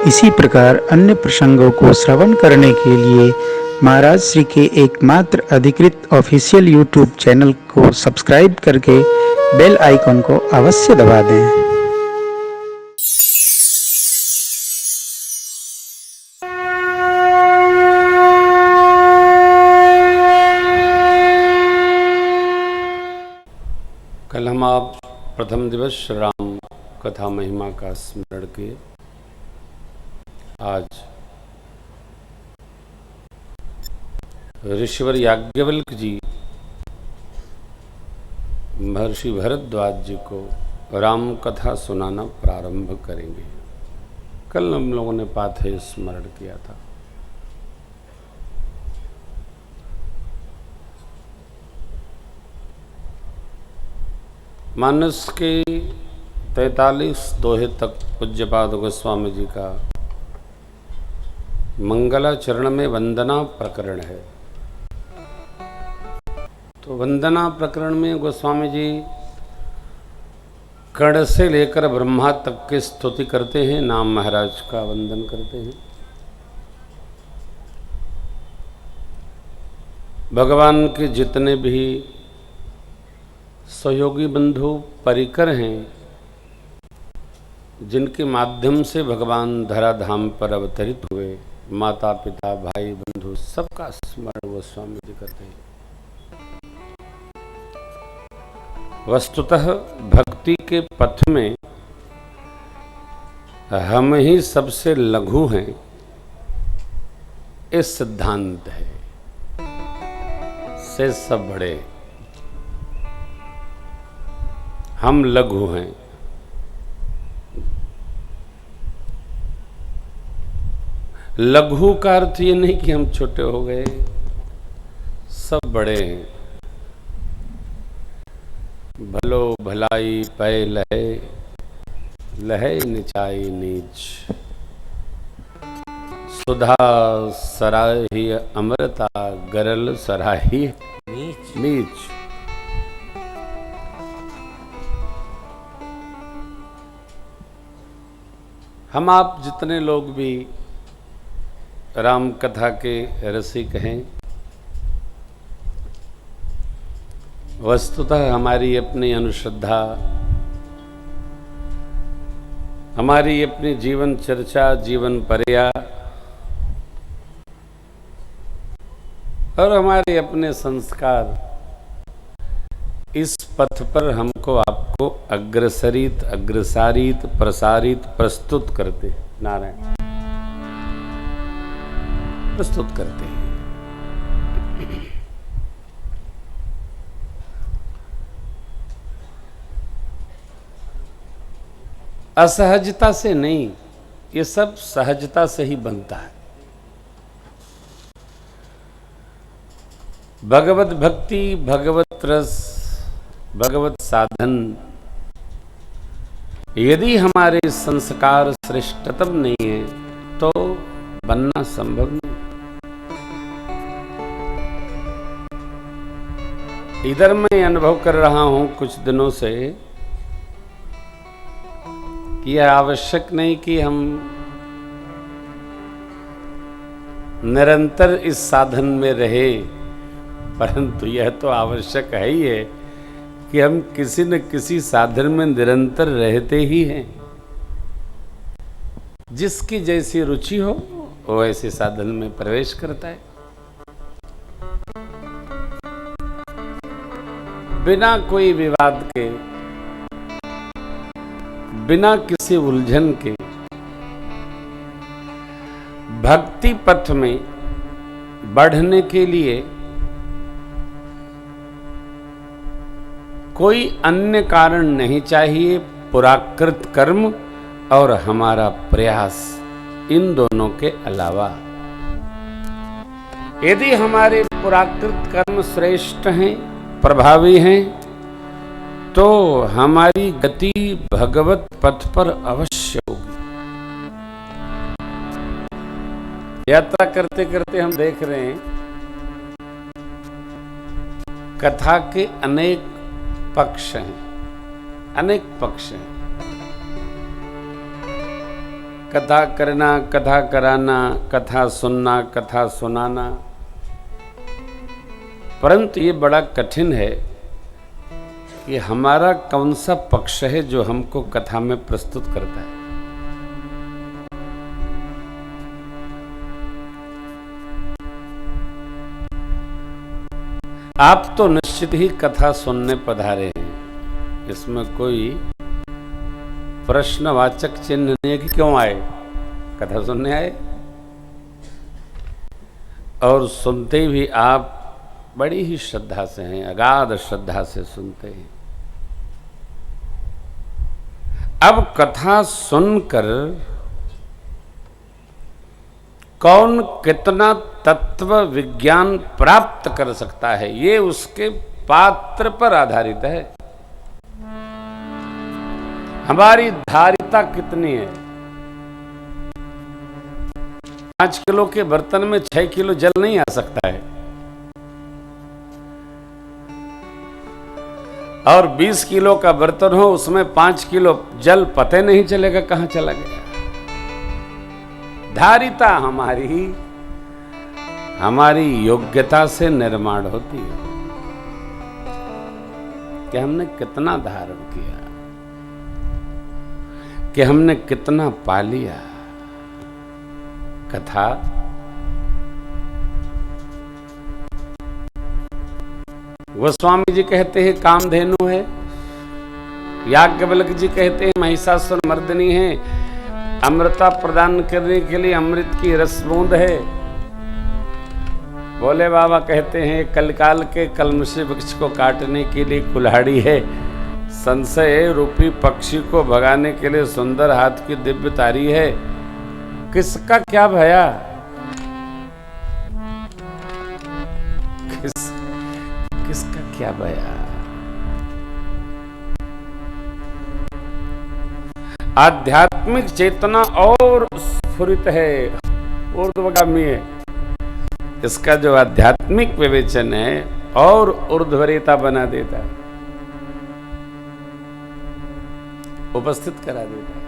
इसी प्रकार अन्य प्रसंगों को श्रवण करने के लिए महाराज श्री के एकमात्र अधिकृत ऑफिशियल यूट्यूब चैनल को सब्सक्राइब करके बेल आइकन को अवश्य दबा दें। कल हम आप प्रथम दिवस श्री राम कथा महिमा का स्मरण किए। आज ऋषिवर याज्ञवल्क्य जी महर्षि भरद्वाज जी को राम कथा सुनाना प्रारंभ करेंगे। कल हम लोगों ने पाथे स्मरण किया था। मानस के 43 दोहे तक पूज्यपाद गोस्वामी जी का मंगलाचरण में वंदना प्रकरण है। तो वंदना प्रकरण में गोस्वामी जी कण से लेकर ब्रह्मा तक की स्तुति करते हैं, नाम महाराज का वंदन करते हैं। भगवान के जितने भी सहयोगी बंधु परिकर हैं, जिनके माध्यम से भगवान धराधाम पर अवतरित हुए, माता पिता भाई बंधु सबका स्मरण गोस्वामी जी करते हैं। वस्तुतः भक्ति के पथ में हम ही सबसे लघु हैं, इस सिद्धांत है से सब बड़े। हम लघु हैं। लघु का अर्थ ये नहीं कि हम छोटे हो गए, सब बड़े हैं। भलो भलाई पै लहे, लहे नीचाई नीच। सुधा सराही अमृता, गरल सराही नीच नीच। हम आप जितने लोग भी राम कथा के रसिक हैं, वस्तुतः हमारी अपनी अनुश्रद्धा, हमारी अपनी जीवन चर्चा, जीवन पर्या और हमारे अपने संस्कार इस पथ पर हमको आपको अग्रसरित अग्रसारित प्रसारित प्रस्तुत करते, नारायण प्रस्तुत करते हैं। असहजता से नहीं, ये सब सहजता से ही बनता है। भगवत भक्ति, भगवत रस, भगवत साधन यदि हमारे संस्कार श्रेष्ठतम नहीं है तो बनना संभव नहीं। इधर मैं अनुभव कर रहा हूं कुछ दिनों से कि यह आवश्यक नहीं कि हम निरंतर इस साधन में रहे, परंतु यह तो आवश्यक है ही है कि हम किसी न किसी साधन में निरंतर रहते ही हैं। जिसकी जैसी रुचि हो वो ऐसे साधन में प्रवेश करता है, बिना कोई विवाद के, बिना किसी उलझन के। भक्ति पथ में बढ़ने के लिए कोई अन्य कारण नहीं चाहिए, पुराकृत कर्म और हमारा प्रयास, इन दोनों के अलावा। यदि हमारे पुराकृत कर्म श्रेष्ठ हैं, प्रभावी हैं, तो हमारी गति भगवत पथ पर अवश्य होगी। यात्रा करते करते हम देख रहे हैं कथा के अनेक पक्ष हैं, अनेक पक्ष हैं। कथा करना, कथा कराना, कथा सुनना, कथा सुनाना, परंतु ये बड़ा कठिन है कि हमारा कौन सा पक्ष है जो हमको कथा में प्रस्तुत करता है। आप तो निश्चित ही कथा सुनने पधारे हैं, इसमें कोई प्रश्नवाचक चिन्ह नहीं है कि क्यों आए, कथा सुनने आए। और सुनते भी आप बड़ी ही श्रद्धा से हैं, अगाध श्रद्धा से सुनते हैं। अब कथा सुनकर कौन कितना तत्व विज्ञान प्राप्त कर सकता है, ये उसके पात्र पर आधारित है। हमारी धारिता कितनी है। 5 किलो के बर्तन में 6 किलो जल नहीं आ सकता है, और 20 किलो का बर्तन हो उसमें 5 किलो जल पता नहीं चलेगा कहां चला गया। धारिता हमारी योग्यता से निर्माण होती है कि हमने कितना धारण किया, कि हमने कितना पा लिया। कथा गोस्वामी जी कहते हैं कामधेनु है, याज्ञवल्क्य जी कहते हैं महिषासुर मर्दिनी है, अमृता प्रदान करने के लिए अमृत की रस बूंद है। भोले बाबा कहते हैं कलकाल के कलमशी वृक्ष को काटने के लिए कुल्हाड़ी है, संशय रूपी पक्षी को भगाने के लिए सुंदर हाथ की दिव्य तारी है। किसका क्या भया, किसका क्या भया। आध्यात्मिक चेतना और स्फुरित है, ऊर्ध्वगामी है। इसका जो आध्यात्मिक विवेचन है और ऊर्ध्वरेता बना देता है, उपस्थित करा देता है।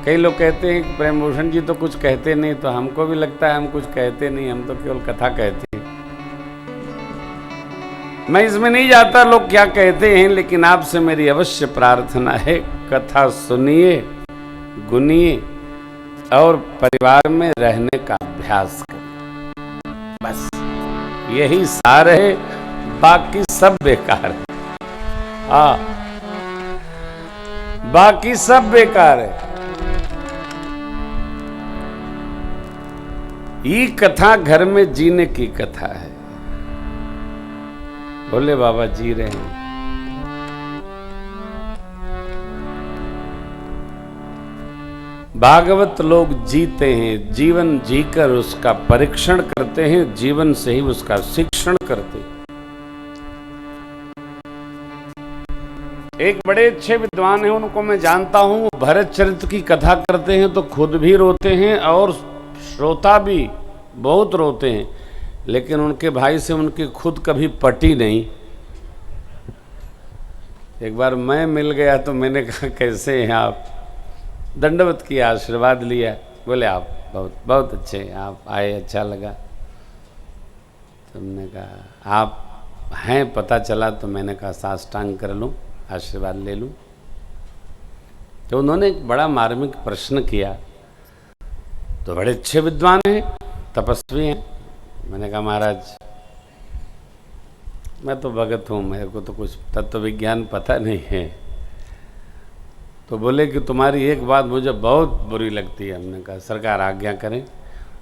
कई लोग कहते हैं कि प्रेमभूषण जी तो कुछ कहते नहीं, तो हमको भी लगता है हम कुछ कहते नहीं, हम तो केवल कथा कहते हैं। मैं इसमें नहीं जाता लोग क्या कहते हैं, लेकिन आपसे मेरी अवश्य प्रार्थना है कथा सुनिए, गुनिए और परिवार में रहने का अभ्यास करें। बस यही सार है, बाकी सब बेकार है। हाँ, बाकी सब बेकार है। ये कथा घर में जीने की कथा है। भोले बाबा जी रहे हैं। भागवत लोग जीते हैं, जीवन जीकर उसका परीक्षण करते हैं, जीवन से ही उसका शिक्षण करते हैं। एक बड़े अच्छे विद्वान हैं, उनको मैं जानता हूं, भरत चरित्र की कथा करते हैं तो खुद भी रोते हैं और श्रोता भी बहुत रोते हैं, लेकिन उनके भाई से उनकी खुद कभी पटी नहीं। एक बार मैं मिल गया तो मैंने कहा कैसे हैं आप, दंडवत किया, आशीर्वाद लिया। बोले आप बहुत बहुत अच्छे हैं, आप आए अच्छा लगा। तुमने कहा आप हैं पता चला, तो मैंने कहा साष्टांग कर लूँ, आशीर्वाद ले लूँ। तो उन्होंने एक बड़ा मार्मिक प्रश्न किया, तो बड़े अच्छे विद्वान हैं, तपस्वी हैं। मैंने कहा महाराज मैं तो भगत हूँ, मेरे को तो कुछ तत्व विज्ञान पता नहीं है। तो बोले कि तुम्हारी एक बात मुझे बहुत बुरी लगती है। हमने कहा सरकार आज्ञा करें।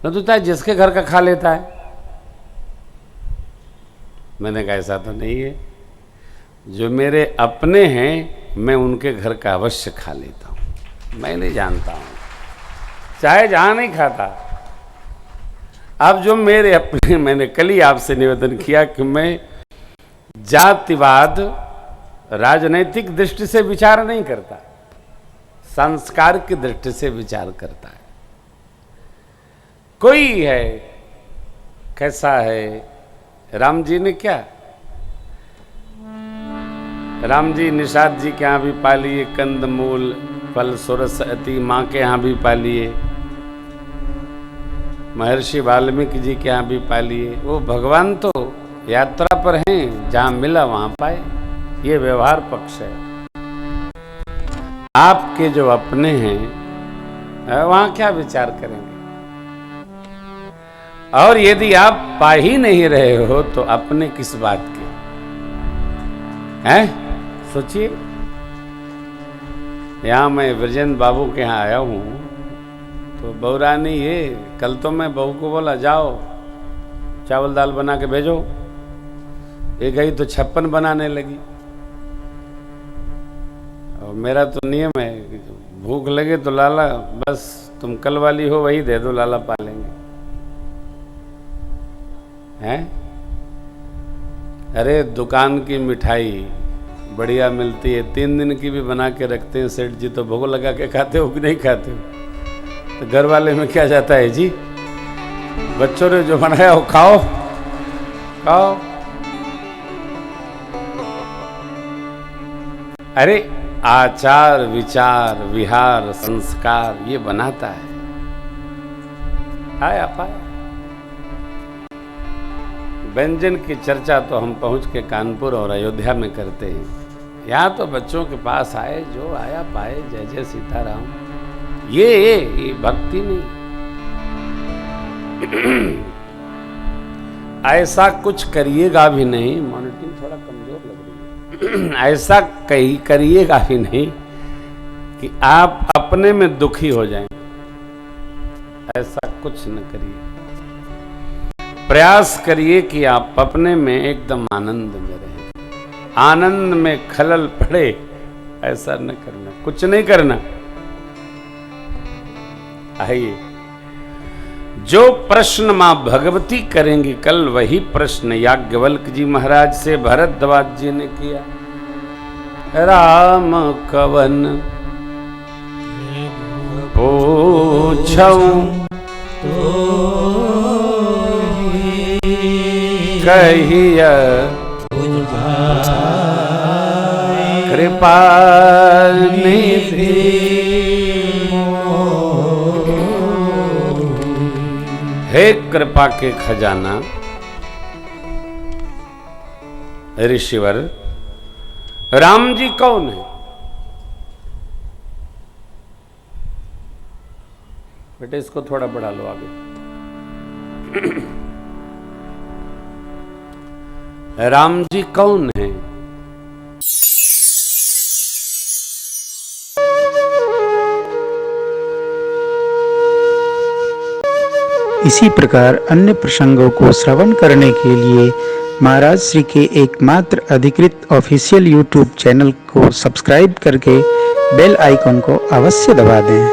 न तो चाहे जिसके घर का खा लेता है। मैंने कहा ऐसा तो नहीं है, जो मेरे अपने हैं मैं उनके घर का अवश्य खा लेता हूँ, मैं नहीं जानता हूँ, चाहे जहाँ नहीं खाता। अब जो मेरे अपने, मैंने कल ही आपसे निवेदन किया कि मैं जातिवाद राजनैतिक दृष्टि से विचार नहीं करता, संस्कार की दृष्टि से विचार करता है। कोई है कैसा है, राम जी ने क्या, राम जी निषाद जी के यहाँ भी पालिए कंदमूल, फल सुरसती माँ के यहाँ भी पालिए, महर्षि वाल्मीकि जी के यहाँ भी पालिए। वो भगवान तो यात्रा पर हैं, जहाँ मिला वहाँ पाए। ये व्यवहार पक्ष है। आपके जो अपने हैं वहाँ क्या विचार करेंगे? और यदि आप पा ही नहीं रहे हो तो अपने किस बात के हैं? सोचिए। यहाँ मैं ब्रजेंद्र बाबू के यहाँ आया हूँ तो बहुरानी ये कल तो मैं बहू को बोला जाओ चावल दाल बना के भेजो, ये गई तो 56 बनाने लगी। और मेरा तो नियम है, भूख लगे तो लाला बस तुम कल वाली हो वही दे दो, लाला पालेंगे। हैं? अरे दुकान की मिठाई बढ़िया मिलती है, 3 दिन की भी बना के रखते हैं सेठ जी, तो भोग लगा के खाते हो कि नहीं खाते हो? तो घर वाले में क्या जाता है जी, बच्चों ने जो बनाया वो खाओ खाओ। अरे आचार विचार विहार संस्कार ये बनाता है। आया पाया व्यंजन की चर्चा तो हम पहुंच के कानपुर और अयोध्या में करते हैं। यहाँ तो बच्चों के पास आए, जो आया पाए, जय जय सीताराम। ये भक्ति नहीं। ऐसा कुछ करिएगा भी नहीं, मॉनिटरिंग थोड़ा कमजोर लग रही है। ऐसा कहीं करिएगा भी नहीं कि आप अपने में दुखी हो जाएं। ऐसा कुछ न करिए। प्रयास करिए कि आप अपने में एकदम आनंद में रहें। आनंद में खलल पड़े ऐसा न करना, कुछ नहीं करना। आइए, जो प्रश्न मां भगवती करेंगी कल, वही प्रश्न याज्ञवल्क्य जी महाराज से भरद्वाज जी ने किया। राम कवन पूछऊं कहिया कृपा निधि। हे कृपा के खजाना ऋषिवर, राम जी कौन है? बेटे इसको थोड़ा बढ़ा लो आगे। राम जी कौन है? इसी प्रकार अन्य प्रसंगों को श्रवण करने के लिए महाराज श्री के एकमात्र अधिकृत ऑफिशियल यूट्यूब चैनल को सब्सक्राइब करके बेल आइकन को अवश्य दबा दें।